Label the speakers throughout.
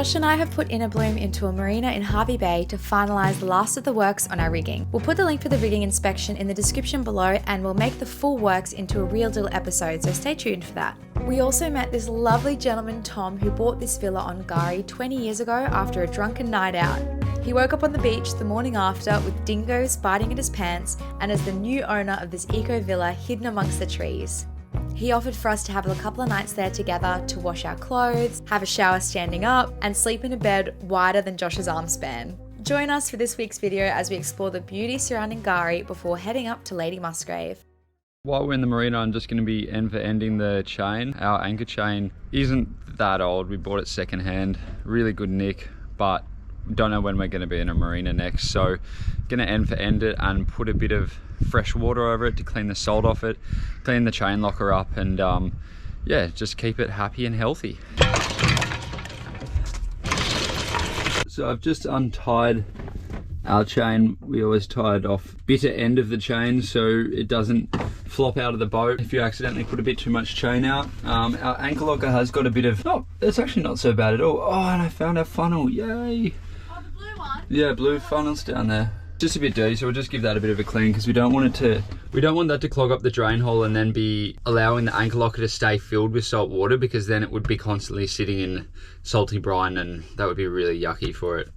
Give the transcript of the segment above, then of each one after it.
Speaker 1: Josh and I have put Innerbloom into a marina in Hervey Bay to finalise the last of the works on our rigging. We'll put the link for the rigging inspection in the description below, and we'll make the full works into a real deal episode, so stay tuned for that. We also met this lovely gentleman Tom who bought this villa on Gari 20 years ago after a drunken night out. He woke up on the beach the morning after with dingoes biting at his pants, and is the new owner of this eco villa hidden amongst the trees. He offered for us to have a couple of nights there together to wash our clothes, have a shower standing up, and sleep in a bed wider than Josh's arm span. Join us for this week's video as we explore the beauty surrounding Gari before heading up to Lady Musgrave.
Speaker 2: While we're in the marina, I'm just going to be end-for-ending the chain. Our anchor chain isn't that old. We bought it secondhand, really good nick, but don't know when we're going to be in a marina next, so going to end-for-end it and put a bit of fresh water over it to clean the salt off it, clean the chain locker up, and yeah, just keep it happy and healthy. So I've just untied our chain. We always tie it off bitter end of the chain so it doesn't flop out of the boat if you accidentally put a bit too much chain out. Our anchor locker has got a bit of, it's actually not so bad at all. Oh, and I found our funnel, yay.
Speaker 1: Oh, the blue one?
Speaker 2: Yeah, blue funnel's down there. Just a bit dirty, so we'll just give that a bit of a clean because we don't want that to clog up the drain hole and then be allowing the anchor locker to stay filled with salt water, because then it would be constantly sitting in salty brine and that would be really yucky for it.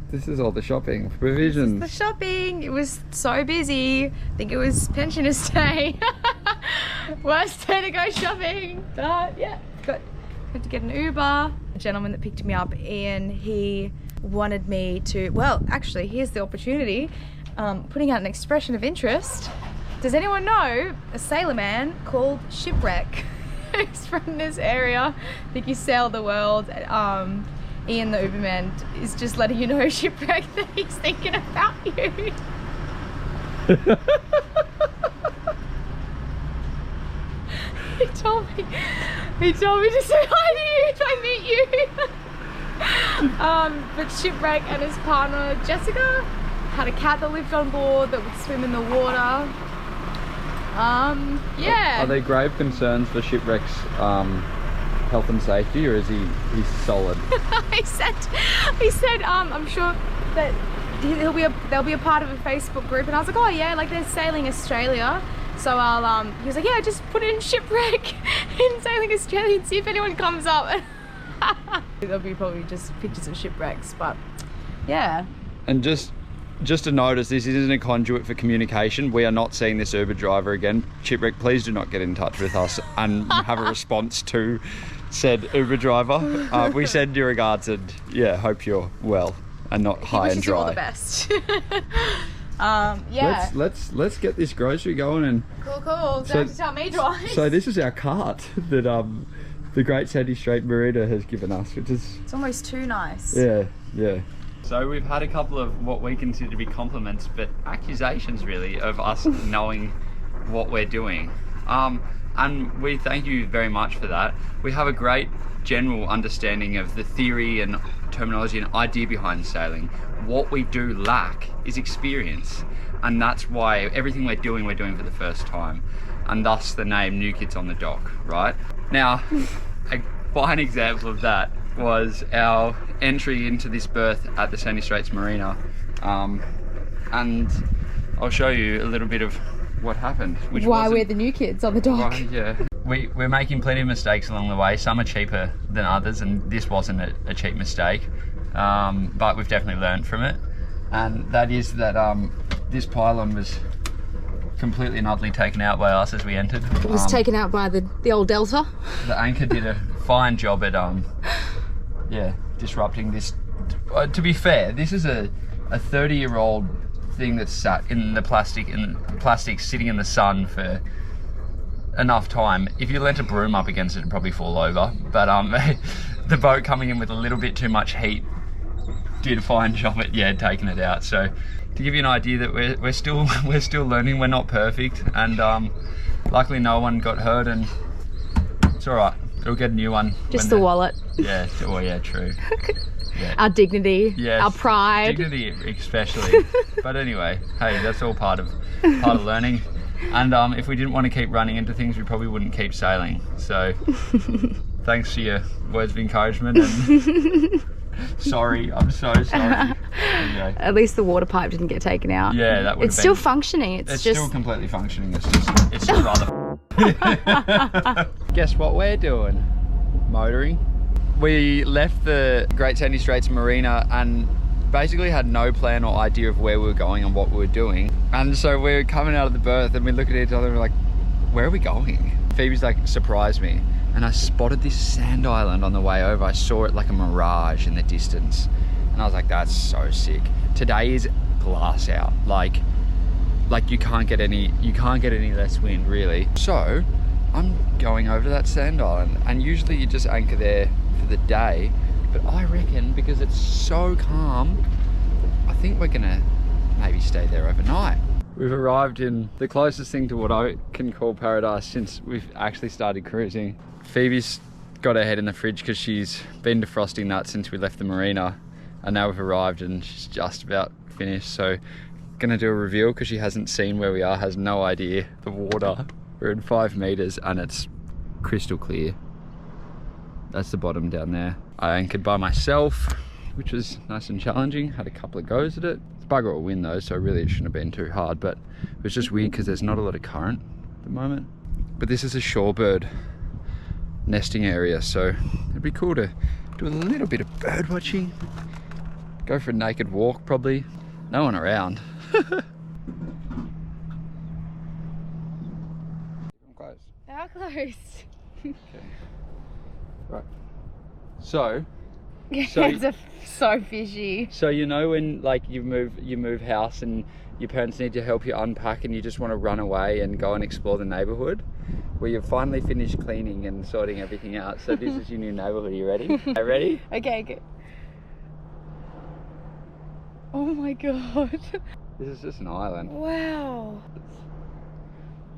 Speaker 2: This is all the shopping, provisions.
Speaker 1: This is the shopping. It was so busy. I think it was pensioners' day. Worst day to go shopping. But yeah, had to get an Uber. The gentleman that picked me up, Ian, he wanted me to, well, actually, here's the opportunity. Putting out an expression of interest. Does anyone know a sailor man called Shipwreck? He's from this area. I think he sailed the world. Ian, the Uberman, is just letting you know, Shipwreck, that he's thinking about you. He told me to say hi to you if I meet you. But Shipwreck and his partner Jessica had a cat that lived on board that would swim in the water. Yeah. Are
Speaker 2: there grave concerns for Shipwreck's health and safety, or is he's solid?
Speaker 1: he said I'm sure that they'll be a part of a Facebook group, and I was like, oh yeah, like they're sailing Australia, so I'll he was like, yeah, just put in Shipwreck in sailing Australia and see if anyone comes up. There'll be probably just pictures of shipwrecks, but yeah.
Speaker 2: And just to notice, this isn't a conduit for communication. We are not seeing this Uber driver again. Shipwreck, please do not get in touch with us and have a response to said Uber driver. We send your regards and yeah, hope you're well and not high and dry.
Speaker 1: All the best. Yeah.
Speaker 2: Let's get this grocery going and
Speaker 1: cool. Don't have to tell me twice.
Speaker 2: So this is our cart that the Great Sandy Strait Marina has given us, which is,
Speaker 1: it's almost too nice.
Speaker 2: Yeah. So we've had a couple of what we consider to be compliments, but accusations really, of us knowing what we're doing. And we thank you very much for that. We have a great general understanding of the theory and terminology and idea behind sailing. What we do lack is experience. And that's why everything we're doing for the first time. And thus the name New Kids on the Dock, right? Now, a fine example of that was our entry into this berth at the Sandy Straits Marina, and I'll show you a little bit of what happened.
Speaker 1: Why we're the new kids on the dock.
Speaker 2: Right, yeah. We're making plenty of mistakes along the way. Some are cheaper than others, and this wasn't a cheap mistake, but we've definitely learned from it. And that is that this pylon was completely and utterly taken out by us as we entered.
Speaker 1: It was taken out by the old Delta.
Speaker 2: The anchor did a fine job at disrupting this. To be fair, this is a 30-year-old thing that's sat in the plastic sitting in the sun for enough time. If you lent a broom up against it, it'd probably fall over. But the boat coming in with a little bit too much heat did a fine job at taking it out. So to give you an idea that we're still learning, we're not perfect, and luckily no one got hurt, and it's all right. We'll get a new one.
Speaker 1: Just the wallet.
Speaker 2: Yeah. Oh yeah, true.
Speaker 1: our dignity,
Speaker 2: Yes,
Speaker 1: our pride.
Speaker 2: dignity especially. But anyway, hey, that's all part of learning. And if we didn't want to keep running into things, we probably wouldn't keep sailing. So thanks for your words of encouragement. And sorry, I'm so sorry. Anyway.
Speaker 1: At least the water pipe didn't get taken out.
Speaker 2: Yeah, that would.
Speaker 1: It's still functioning. It's just
Speaker 2: still completely functioning. It's just rather. Guess what we're doing? Motoring. We left the Great Sandy Straits Marina and basically had no plan or idea of where we were going and what we were doing. And so we're coming out of the berth and we look at each other and we're like, where are we going? Phoebe's like, surprised me. And I spotted this sand island on the way over. I saw it like a mirage in the distance. And I was like, that's so sick. Today is glass out. Like you can't get any less wind really. So I'm going over to that sand island, and usually you just anchor there for the day. But I reckon because it's so calm, I think we're gonna maybe stay there overnight. We've arrived in the closest thing to what I can call paradise since we've actually started cruising. Phoebe's got her head in the fridge because she's been defrosting that since we left the marina, and now we've arrived and she's just about finished. So gonna do a reveal because she hasn't seen where we are, has no idea. The water, we're in 5 meters and it's crystal clear. That's the bottom down there. I anchored by myself, which was nice and challenging. Had a couple of goes at it. It's bugger all wind though, so really it shouldn't have been too hard, but it was just weird because there's not a lot of current at the moment. But this is a shorebird nesting area, so it'd be cool to do a little bit of bird watching. Go for a naked walk probably. No one around. Close.
Speaker 1: How close?
Speaker 2: Okay. Right. So
Speaker 1: It's so fishy.
Speaker 2: So you know when like you move house and your parents need to help you unpack and you just want to run away and go and explore the neighborhood? Well, you've finally finished cleaning and sorting everything out. So this is your new neighborhood. Are you ready? Are you ready?
Speaker 1: Okay, good. Oh my god.
Speaker 2: This is just an island.
Speaker 1: Wow.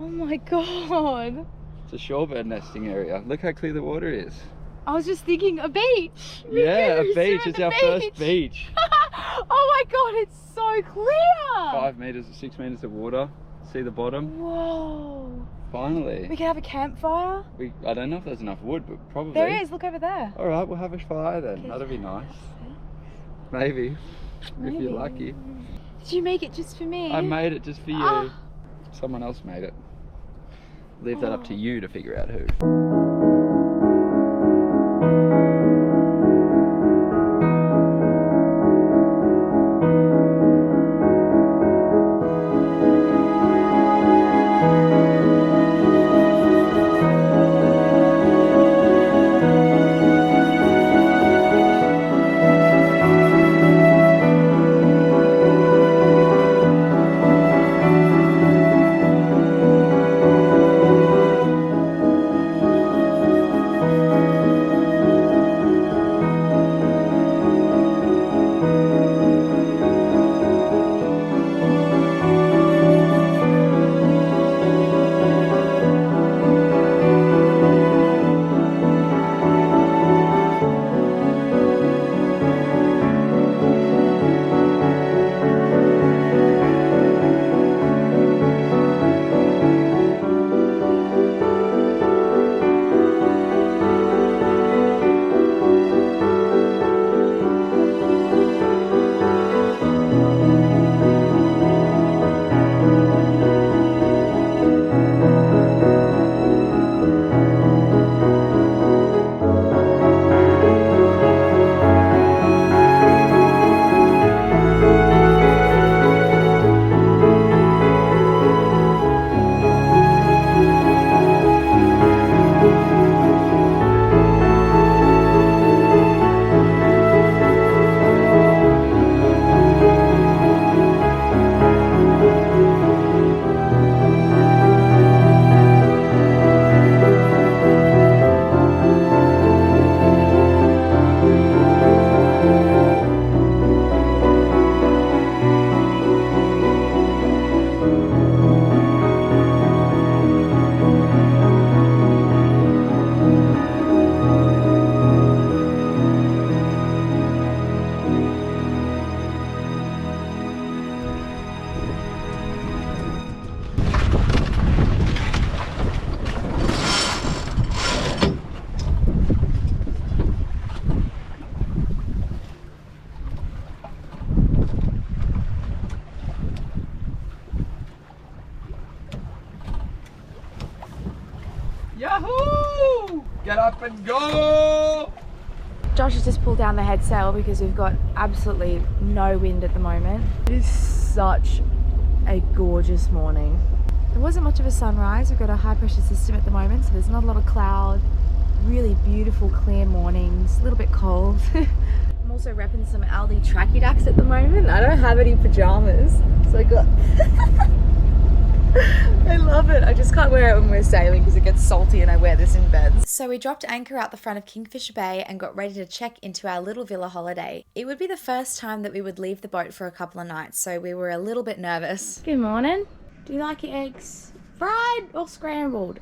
Speaker 1: Oh my god.
Speaker 2: It's a shorebird nesting area. Look how clear the water is.
Speaker 1: I was just thinking a beach.
Speaker 2: Yeah, a
Speaker 1: We're
Speaker 2: beach.
Speaker 1: at
Speaker 2: It's
Speaker 1: the
Speaker 2: our first beach.
Speaker 1: Oh my god, it's so clear.
Speaker 2: 5 meters, 6 meters of water. See the bottom?
Speaker 1: Whoa.
Speaker 2: Finally.
Speaker 1: We can have a campfire.
Speaker 2: I don't know if there's enough wood, but probably.
Speaker 1: There is, look over there.
Speaker 2: All right, we'll have a fire then.
Speaker 1: Okay.
Speaker 2: That'll be nice. Maybe. If you're lucky.
Speaker 1: Did you make it just for me?
Speaker 2: I made it just for you.
Speaker 1: Ah.
Speaker 2: Someone else made it. Leave that up to you to figure out who. Yahoo! Get up and go!
Speaker 1: Josh has just pulled down the head sail because we've got absolutely no wind at the moment. It is such a gorgeous morning. There wasn't much of a sunrise. We've got a high pressure system at the moment, so there's not a lot of cloud. Really beautiful clear mornings, a little bit cold. I'm also repping some Aldi tracky dacks at the moment. I don't have any pajamas, so I got I love it. I just can't wear it when we're sailing because it gets salty and I wear this in bed. So we dropped anchor out the front of Kingfisher Bay and got ready to check into our little villa holiday. It would be the first time that we would leave the boat for a couple of nights, so we were a little bit nervous. Good morning. Do you like your eggs fried or scrambled?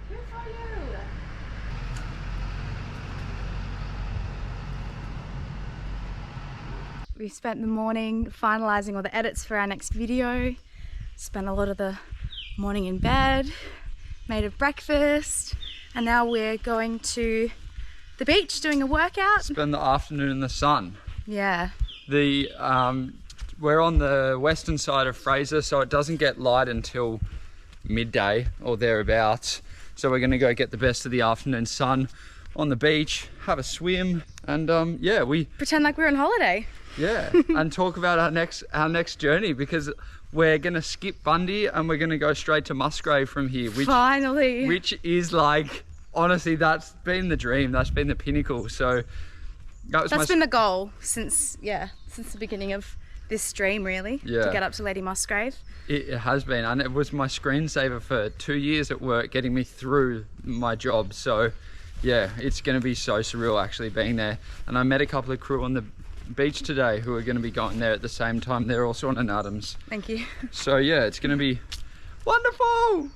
Speaker 1: Two for you. We spent the morning finalising all the edits for our next video. Spent a lot of the morning in bed, made a breakfast, and now we're going to the beach doing a workout.
Speaker 2: Spend the afternoon in the sun.
Speaker 1: Yeah.
Speaker 2: We're on the western side of Fraser, so it doesn't get light until midday or thereabouts. So we're gonna go get the best of the afternoon sun on the beach, have a swim, and yeah, we
Speaker 1: pretend like we're on holiday.
Speaker 2: Yeah, and talk about our next journey, because we're gonna skip Bundy and we're gonna go straight to Musgrave from here.
Speaker 1: Finally.
Speaker 2: Which is like, honestly, that's been the dream. That's been the pinnacle. So that's been
Speaker 1: the goal since the beginning of this dream, really.
Speaker 2: Yeah.
Speaker 1: To get up to Lady Musgrave.
Speaker 2: It has been, and it was my screensaver for 2 years at work, getting me through my job. So yeah, it's gonna be so surreal actually being there. And I met a couple of crew on the beach today who are going to be going there at the same time. They're also on an Adams.
Speaker 1: Thank you.
Speaker 2: So yeah, it's going to be wonderful.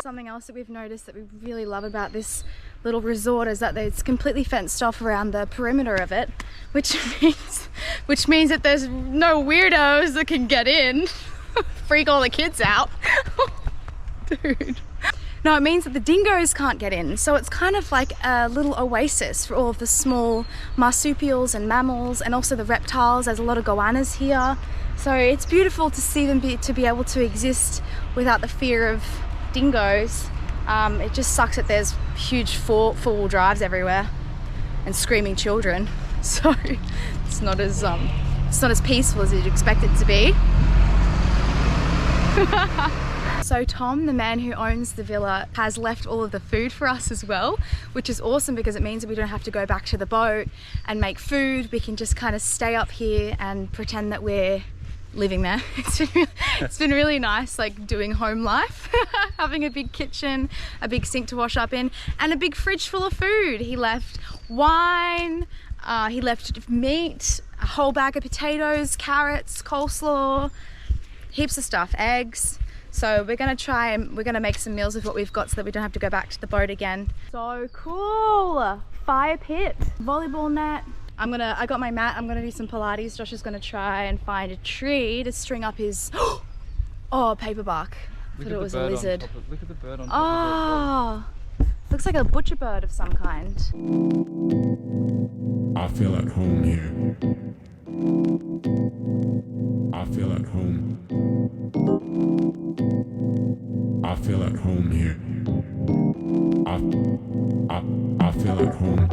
Speaker 1: Something else that we've noticed that we really love about this little resort is that it's completely fenced off around the perimeter of it, which means that there's no weirdos that can get in, freak all the kids out. Dude. No, it means that the dingoes can't get in, so it's kind of like a little oasis for all of the small marsupials and mammals, and also the reptiles. There's a lot of goannas here, so it's beautiful to see them to be able to exist without the fear of dingoes. It just sucks that there's huge four-wheel drives everywhere and screaming children, so it's not as peaceful as you'd expect it to be. So Tom, the man who owns the villa, has left all of the food for us as well, which is awesome because it means that we don't have to go back to the boat and make food. We can just kind of stay up here and pretend that we're living there. It's been really nice, like doing home life, having a big kitchen, a big sink to wash up in, and a big fridge full of food. He left wine, he left meat, a whole bag of potatoes, carrots, coleslaw, heaps of stuff, eggs. So we're gonna make some meals with what we've got so that we don't have to go back to the boat again. So cool! Fire pit, volleyball net. I got my mat. I'm gonna do some Pilates. Josh is gonna try and find a tree to string up his paper bark. I thought it was a lizard.
Speaker 2: Look at the bird on top of it.
Speaker 1: Looks like a butcher bird of some kind.
Speaker 3: I feel at home here. I feel at home. I feel at home here. I feel at home.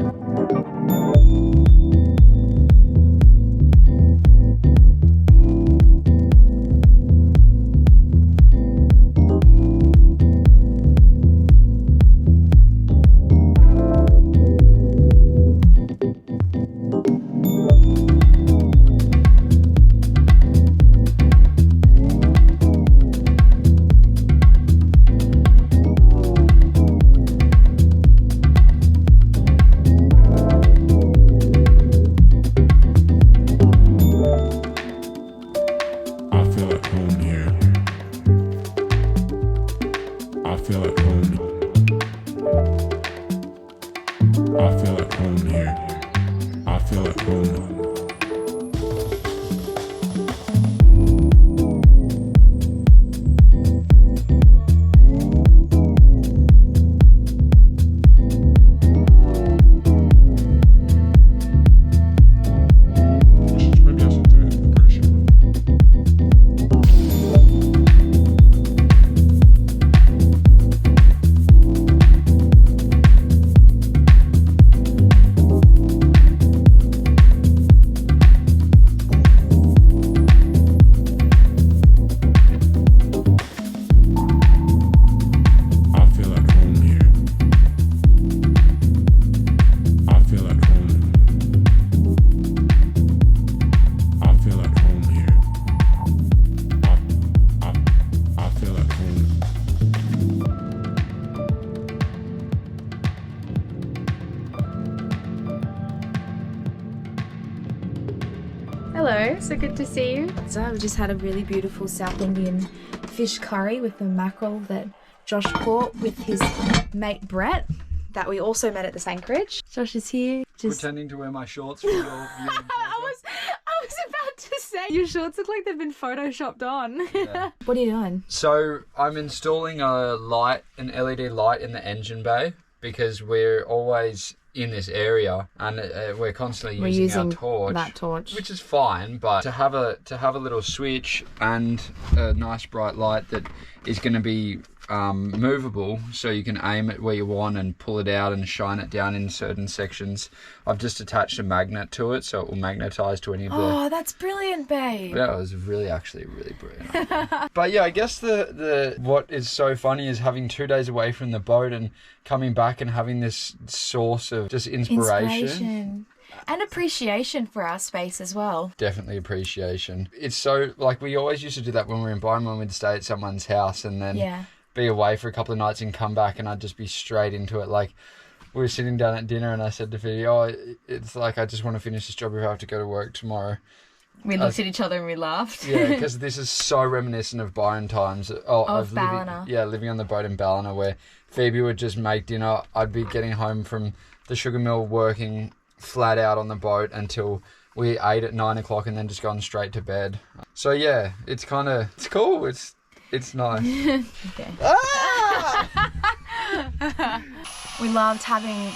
Speaker 1: Hello, so good to see you. So we just had a really beautiful South Indian fish curry with the mackerel that Josh caught with his mate Brett, that we also met at the Anchorage. Josh is here.
Speaker 2: Pretending to wear my shorts for your viewing
Speaker 1: I was about to say, your shorts look like they've been photoshopped on.
Speaker 2: Yeah.
Speaker 1: What are you doing?
Speaker 2: So I'm installing an LED light in the engine bay because we're always in this area and we're constantly using our torch, which is fine. But to have a little switch and a nice bright light that is going to be movable, so you can aim it where you want and pull it out and shine it down in certain sections. I've just attached a magnet to it, so it will magnetize to any of the...
Speaker 1: Oh, that's brilliant, babe.
Speaker 2: Yeah, it was really brilliant. But yeah, I guess the what is so funny is having 2 days away from the boat and coming back and having this source of just inspiration.
Speaker 1: And appreciation for our space as well.
Speaker 2: Definitely appreciation. It's so, like, we always used to do that when we were in Byron, when we'd stay at someone's house and then be away for a couple of nights and come back, and I'd just be straight into it. Like, we were sitting down at dinner and I said to Phoebe, it's like, I just want to finish this job if I have to go to work tomorrow. We
Speaker 1: looked at each other and we laughed.
Speaker 2: Yeah, because this is so reminiscent of Byron times. Of
Speaker 1: Ballina.
Speaker 2: Living on the boat in Ballina, where Phoebe would just make dinner. I'd be getting home from the sugar mill, working flat out on the boat until we ate at 9 o'clock and then just gone straight to bed. So yeah, it's cool. It's nice.
Speaker 1: Okay.
Speaker 2: Ah!
Speaker 1: We loved having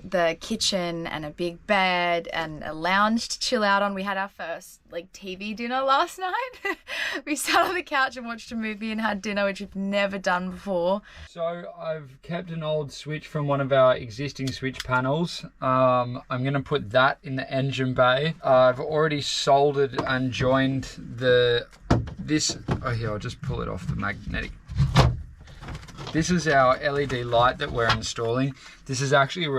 Speaker 1: the kitchen and a big bed and a lounge to chill out on. We had our first TV dinner last night. We sat on the couch and watched a movie and had dinner, which we've never done before.
Speaker 2: So I've kept an old switch from one of our existing switch panels. I'm going to put that in the engine bay. I've already soldered and joined this. Oh, here, I'll just pull it off the magnetic. This is our LED light that we're installing. This is actually an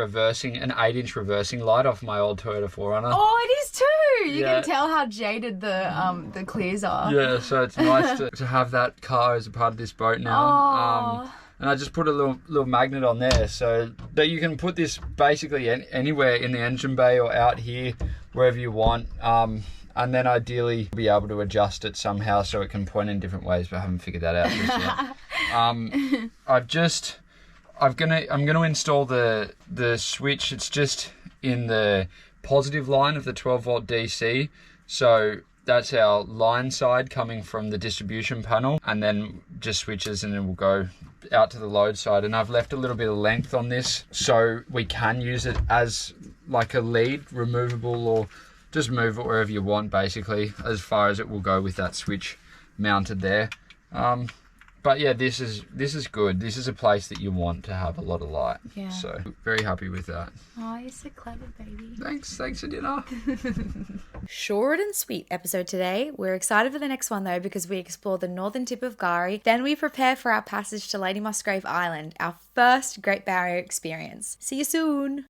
Speaker 2: 8-inch reversing light off my old Toyota 4Runner.
Speaker 1: Oh, it is too! You can tell how jaded the clears are.
Speaker 2: Yeah, so it's nice to have that car as a part of this boat now. And I just put a little magnet on there so that you can put this basically anywhere in the engine bay or out here, wherever you want. And then ideally be able to adjust it somehow so it can point in different ways, but I haven't figured that out just yet. I'm gonna install the switch. It's just in the positive line of the 12-volt DC. So that's our line side coming from the distribution panel, and then just switches and it will go out to the load side. And I've left a little bit of length on this so we can use it as like a lead, removable, or just move it wherever you want, basically, as far as it will go with that switch mounted there. But yeah, this is good. This is a place that you want to have a lot of light. Yeah. So very happy with that.
Speaker 1: Oh, you're so clever, baby.
Speaker 2: Thanks for dinner.
Speaker 1: Short and sweet episode today. We're excited for the next one though, because we explore the northern tip of Gari. Then we prepare for our passage to Lady Musgrave Island, our first Great Barrier experience. See you soon.